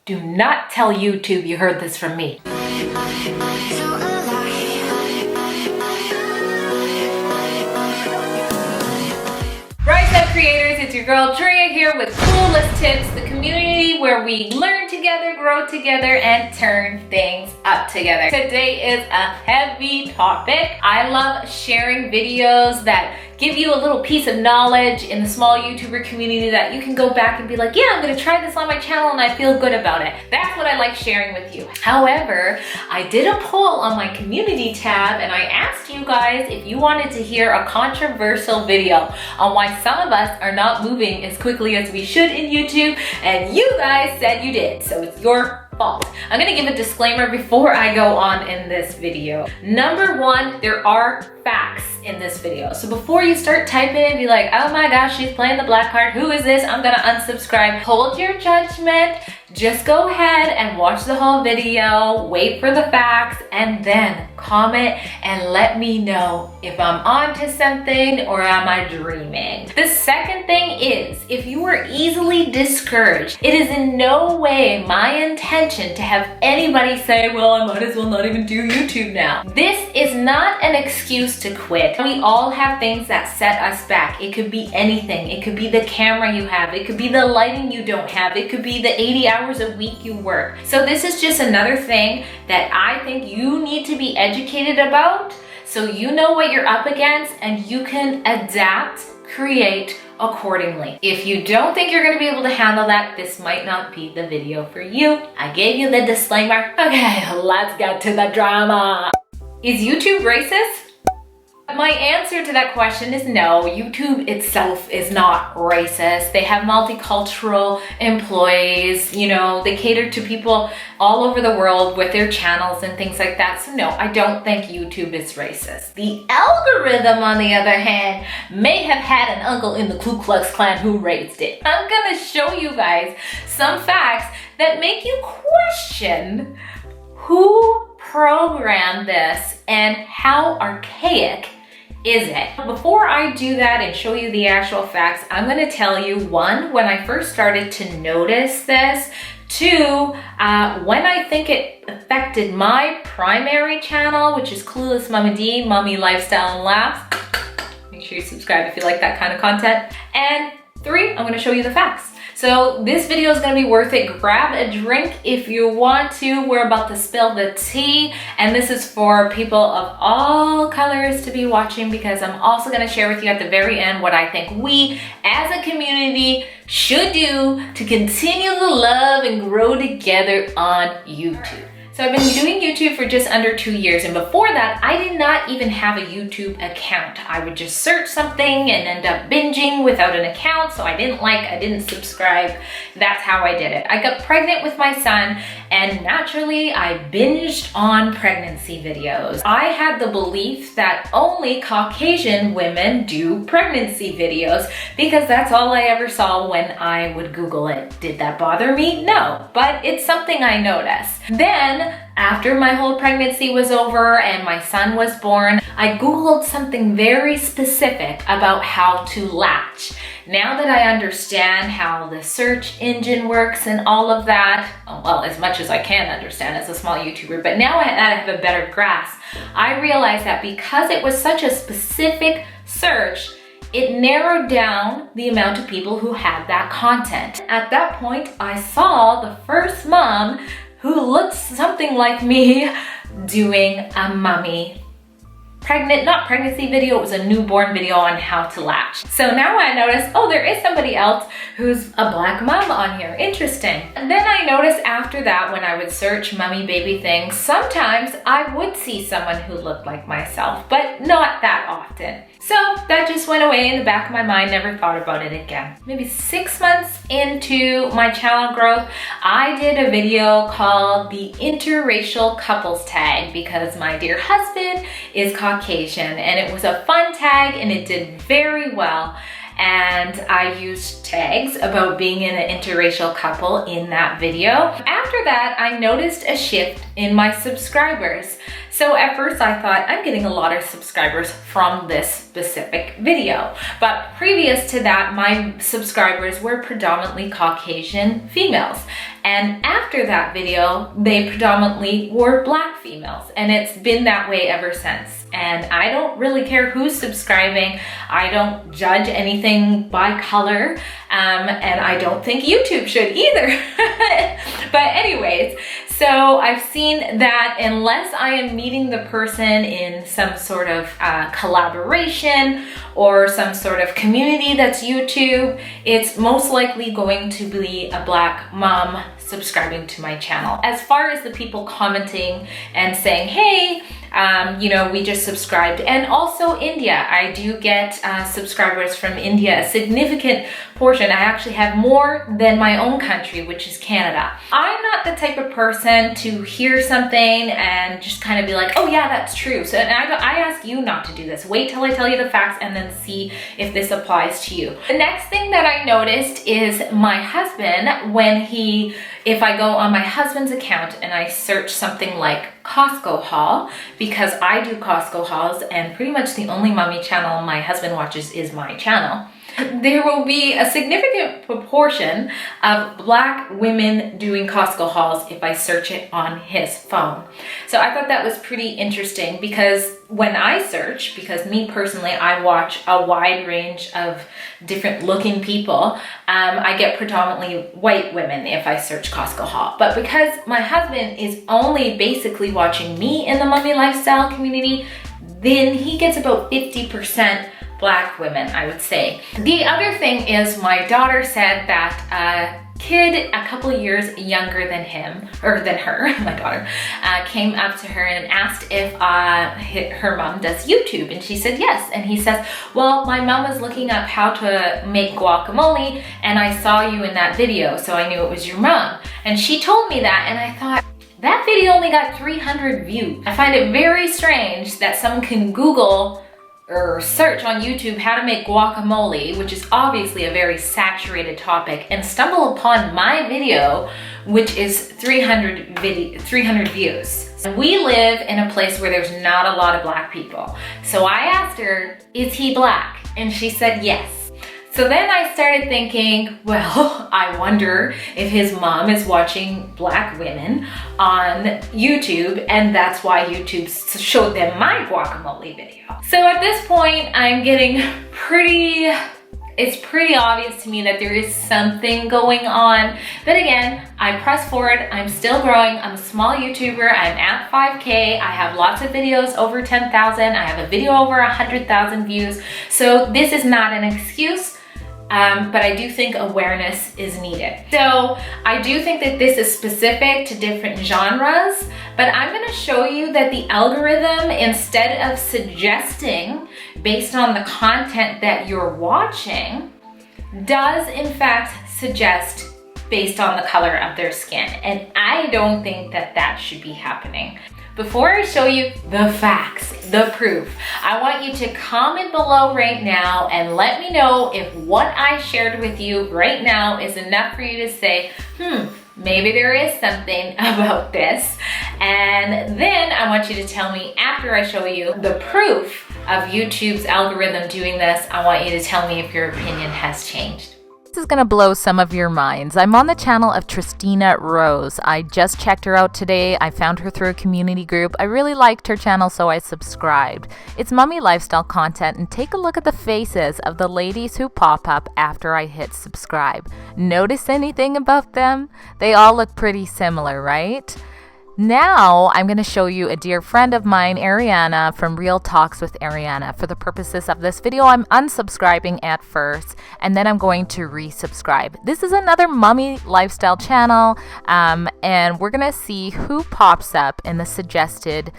Do not tell YouTube you heard this from me. Rise up creators, it's your girl Drea here with Clueless Tips, the community where we learn together, grow together, and turn things up together. Today is a heavy topic. I love sharing videos that give you a little piece of knowledge in the small YouTuber community that you can go back and be like, yeah, I'm gonna try this on my channel and I feel good about it. That's what I like sharing with you. However, I did a poll on my community tab and I asked you guys if you wanted to hear a controversial video on why some of us are not moving as quickly as we should in YouTube, and you guys said you did, so it's your fault. I'm gonna give a disclaimer before I go on in this video. Number one, there are facts in this video. So before you start typing and be like, oh my gosh, she's playing the black card, who is this? I'm gonna unsubscribe. Hold your judgment. Just go ahead and watch the whole video, wait for the facts, and then comment and let me know if I'm onto something or am I dreaming. The second thing is, if you are easily discouraged, it is in no way my intention to have anybody say, well, I might as well not even do YouTube now. This is not an excuse to quit. We all have things that set us back. It could be anything. It could be the camera you have. It could be the lighting you don't have. It could be the 80 hours a week you work. So this is just another thing that I think you need to be educated about so you know what you're up against and you can adapt, create accordingly. If you don't think you're going to be able to handle that, this might not be the video for you. I gave you the disclaimer. Okay, let's get to the drama. Is YouTube racist? My answer to that question is no. YouTube itself is not racist. They have multicultural employees, you know, they cater to people all over the world with their channels and things like that. So no, I don't think YouTube is racist. The algorithm, on the other hand, may have had an uncle in the Ku Klux Klan who raised it. I'm gonna show you guys some facts that make you question who programmed this and how archaic is it? Before I do that and show you the actual facts, I'm going to tell you, one, when I first started to notice this, two, when I think it affected my primary channel, which is Clueless Mama.drea, Mommy Lifestyle and Laughs. Make sure you subscribe if you like that kind of content. And three, I'm going to show you the facts. So this video is going to be worth it. Grab a drink if you want to. We're about to spill the tea, and this is for people of all colors to be watching, because I'm also going to share with you at the very end what I think we as a community should do to continue the love and grow together on YouTube. So I've been doing YouTube for just under 2 years, and before that, I did not even have a YouTube account. I would just search something and end up binging without an account, so I didn't subscribe. That's how I did it. I got pregnant with my son, and naturally, I binged on pregnancy videos. I had the belief that only Caucasian women do pregnancy videos because that's all I ever saw when I would Google it. Did that bother me? No, but it's something I noticed. Then, after my whole pregnancy was over and my son was born, I Googled something very specific about how to latch. Now that I understand how the search engine works and all of that, well, as much as I can understand as a small YouTuber, but now I have a better grasp, I realized that because it was such a specific search, it narrowed down the amount of people who had that content. At that point, I saw the first mom who looked something like me doing a not pregnancy video, it was a newborn video on how to latch. So now I noticed, oh, there is somebody else who's a black mom on here. Interesting. And then I noticed after that, when I would search mummy baby things, sometimes I would see someone who looked like myself, but not that often. So that just went away in the back of my mind, never thought about it again. Maybe 6 months into my channel growth, I did a video called the Interracial Couples Tag because my dear husband is Caucasian, and it was a fun tag and it did very well. And I used tags about being in an interracial couple in that video. After that, I noticed a shift in my subscribers. So at first I thought I'm getting a lot of subscribers from this specific video. But previous to that, my subscribers were predominantly Caucasian females. And after that video, they predominantly were Black females. And it's been that way ever since. And I don't really care who's subscribing. I don't judge anything by color. And I don't think YouTube should either. But anyways, so I've seen that unless I am meeting the person in some sort of collaboration or some sort of community that's YouTube, it's most likely going to be a Black mom subscribing to my channel. As far as the people commenting and saying, hey, you know, we just subscribed. And also India, I do get subscribers from India, a significant portion. I actually have more than my own country, which is Canada. I'm not the type of person to hear something and just kind of be like, oh yeah, that's true. So and I ask you not to do this. Wait till I tell you the facts and then see if this applies to you. The next thing that I noticed is my husband, if I go on my husband's account and I search something like Costco haul, because I do Costco hauls and pretty much the only mommy channel my husband watches is my channel, there will be a significant proportion of Black women doing Costco hauls if I search it on his phone. So I thought that was pretty interesting because when I search, because me personally, I watch a wide range of different looking people, I get predominantly white women if I search Costco haul. But because my husband is only basically watching me in the mommy lifestyle community, then he gets about 50% Black women, I would say. The other thing is my daughter said that a kid a couple of years younger than him, or than her, my daughter, came up to her and asked if her mom does YouTube, and she said yes. And he says, well, my mom was looking up how to make guacamole and I saw you in that video, so I knew it was your mom. And she told me that, and I thought, that video only got 300 views. I find it very strange that someone can Google or search on YouTube how to make guacamole, which is obviously a very saturated topic, and stumble upon my video, which is 300 views. We live in a place where there's not a lot of Black people. So I asked her, is he Black? And she said yes. So then I started thinking, well, I wonder if his mom is watching Black women on YouTube and that's why YouTube showed them my guacamole video. So at this point, I'm getting it's pretty obvious to me that there is something going on. But again, I press forward, I'm still growing, I'm a small YouTuber, I'm at 5K, I have lots of videos over 10,000, I have a video over 100,000 views. So this is not an excuse. But I do think awareness is needed. So I do think that this is specific to different genres, but I'm gonna show you that the algorithm, instead of suggesting based on the content that you're watching, does in fact suggest based on the color of their skin. And I don't think that that should be happening. Before I show you the facts, the proof, I want you to comment below right now and let me know if what I shared with you right now is enough for you to say, maybe there is something about this. And then I want you to tell me, after I show you the proof of YouTube's algorithm doing this, I want you to tell me if your opinion has changed. This is going to blow some of your minds. I'm on the channel of Tristina Rose. I just checked her out today. I found her through a community group. I really liked her channel, so I subscribed. It's mommy lifestyle content, and take a look at the faces of the ladies who pop up after I hit subscribe. Notice anything about them? They all look pretty similar, right? Now, I'm going to show you a dear friend of mine, Ariana, from Real Talks with Ariana. For the purposes of this video, I'm unsubscribing at first, and then I'm going to resubscribe. This is another mommy lifestyle channel, and we're going to see who pops up in the suggested,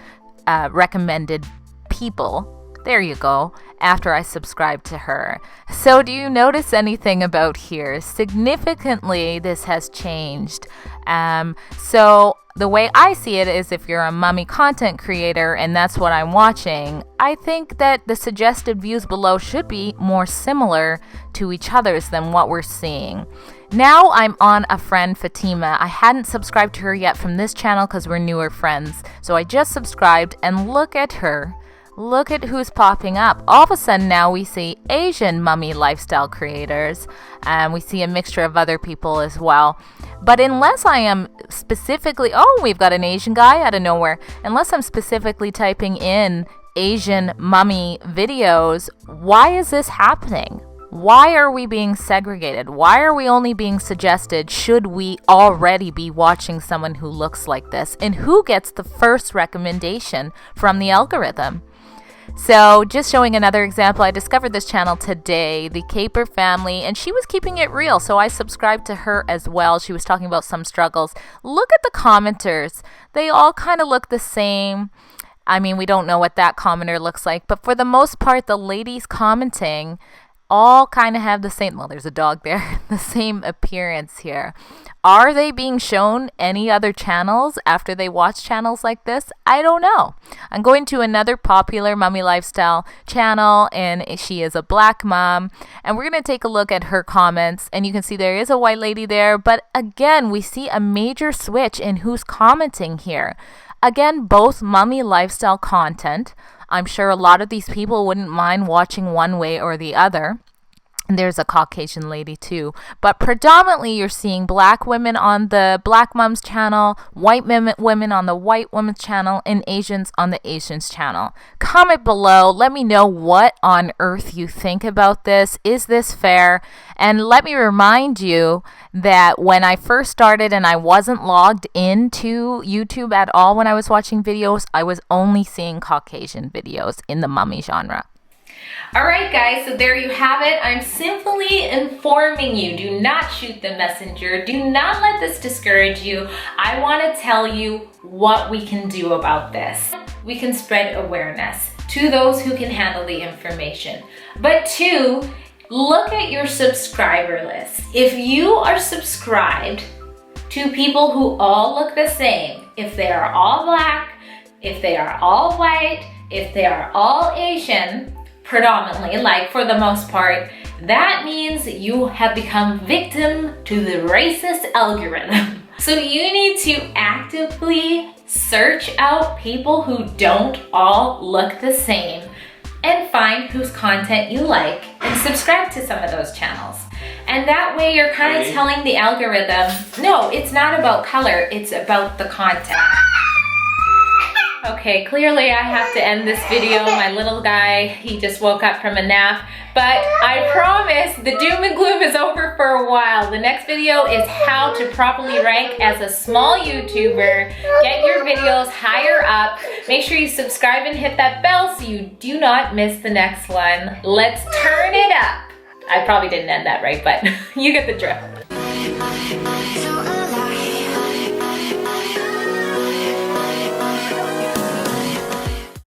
recommended people There you go, after I subscribed to her. So do you notice anything about here? Significantly, this has changed. So the way I see it is, if you're a mommy content creator and that's what I'm watching, I think that the suggested views below should be more similar to each other's than what we're seeing. Now I'm on a friend, Fatima. I hadn't subscribed to her yet from this channel because we're newer friends. So I just subscribed, and look at her. Look at who's popping up. All of a sudden now we see Asian mummy lifestyle creators, and we see a mixture of other people as well. But unless I am specifically, oh, we've got an Asian guy out of nowhere. Unless I'm specifically typing in Asian mummy videos, why is this happening? Why are we being segregated? Why are we only being suggested? Should we already be watching someone who looks like this? And who gets the first recommendation from the algorithm? So just showing another example, I discovered this channel today, the Caper family, and she was keeping it real, so I subscribed to her as well. She was talking about some struggles. Look at the commenters. They all kind of look the same. I mean, we don't know what that commenter looks like, but for the most part, the ladies commenting all kind of have the same, well, there's a dog there, the same appearance here. Are they being shown any other channels after they watch channels like this? I don't know. I'm going to another popular mummy lifestyle channel, and she is a black mom, and we're going to take a look at her comments, and you can see there is a white lady there, but again, we see a major switch in who's commenting here. Again, both mummy lifestyle content. I'm sure a lot of these people wouldn't mind watching one way or the other. And there's a Caucasian lady too. But predominantly you're seeing black women on the black mom's channel, white women on the white women's channel, and Asians on the Asians channel. Comment below. Let me know what on earth you think about this. Is this fair? And let me remind you that when I first started and I wasn't logged into YouTube at all when I was watching videos, I was only seeing Caucasian videos in the mummy genre. All right, guys, so there you have it. I'm simply informing you. Do not shoot the messenger. Do not let this discourage you. I want to tell you what we can do about this. We can spread awareness to those who can handle the information. But two, look at your subscriber list. If you are subscribed to people who all look the same, if they are all black, if they are all white, if they are all Asian, predominantly, like for the most part, that means you have become victim to the racist algorithm. So you need to actively search out people who don't all look the same and find whose content you like and subscribe to some of those channels. And that way you're kind of telling the algorithm, no, it's not about color, it's about the content. Okay, clearly I have to end this video. My little guy, he just woke up from a nap. But I promise the doom and gloom is over for a while. The next video is how to properly rank as a small YouTuber. Get your videos higher up. Make sure you subscribe and hit that bell so you do not miss the next one. Let's turn it up. I probably didn't end that right, but you get the drift.